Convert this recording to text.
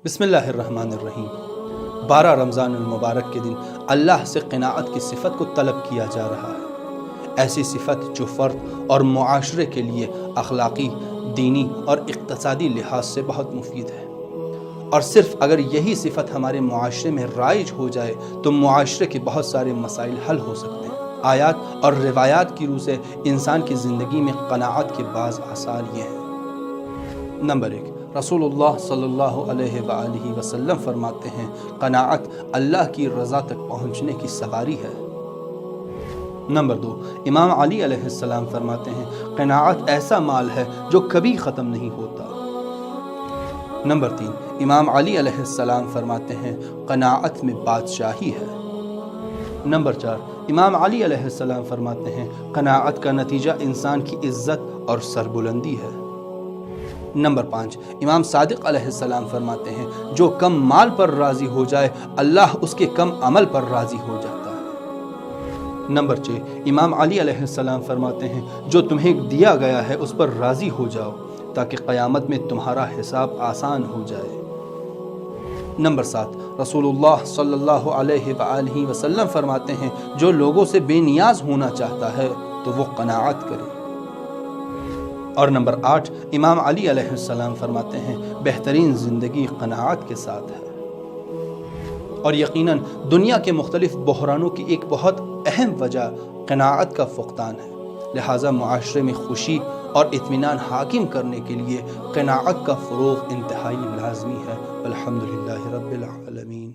بسم اللہ الرحمن الرحیم۔ 12 رمضان المبارک کے دن اللہ سے قناعت کی صفت کو طلب کیا جا رہا ہے، ایسی صفت جو فرد اور معاشرے کے لیے اخلاقی، دینی اور اقتصادی لحاظ سے بہت مفید ہے، اور صرف اگر یہی صفت ہمارے معاشرے میں رائج ہو جائے تو معاشرے کے بہت سارے مسائل حل ہو سکتے ہیں۔ آیات اور روایات کی روح سے انسان کی زندگی میں قناعت کے بعض آثار یہ ہیں۔ نمبر 1، رسول اللہ صلی اللہ علیہ وآلہ وسلم فرماتے ہیں، قناعت اللہ کی رضا تک پہنچنے کی سواری ہے۔ نمبر 2، امام علی علیہ السلام فرماتے ہیں، قناعت ایسا مال ہے جو کبھی ختم نہیں ہوتا۔ نمبر 3، امام علی علیہ السلام فرماتے ہیں، قناعت میں بادشاہی ہے۔ نمبر 4، امام علی علیہ السلام فرماتے ہیں، قناعت کا نتیجہ انسان کی عزت اور سربلندی ہے۔ نمبر 5، امام صادق علیہ السلام فرماتے ہیں، جو کم مال پر راضی ہو جائے اللہ اس کے کم عمل پر راضی ہو جاتا ہے۔ نمبر 6، امام علی علیہ السلام فرماتے ہیں، جو تمہیں دیا گیا ہے اس پر راضی ہو جاؤ تاکہ قیامت میں تمہارا حساب آسان ہو جائے۔ نمبر 7، رسول اللہ صلی اللہ علیہ وآلہ وسلم فرماتے ہیں، جو لوگوں سے بے نیاز ہونا چاہتا ہے تو وہ قناعت کرے۔ اور نمبر 8، امام علی علیہ السلام فرماتے ہیں، بہترین زندگی قناعت کے ساتھ ہے۔ اور یقیناً دنیا کے مختلف بحرانوں کی ایک بہت اہم وجہ قناعت کا فقدان ہے، لہٰذا معاشرے میں خوشی اور اطمینان حاکم کرنے کے لیے قناعت کا فروغ انتہائی لازمی ہے۔ الحمدللہ رب العالمین۔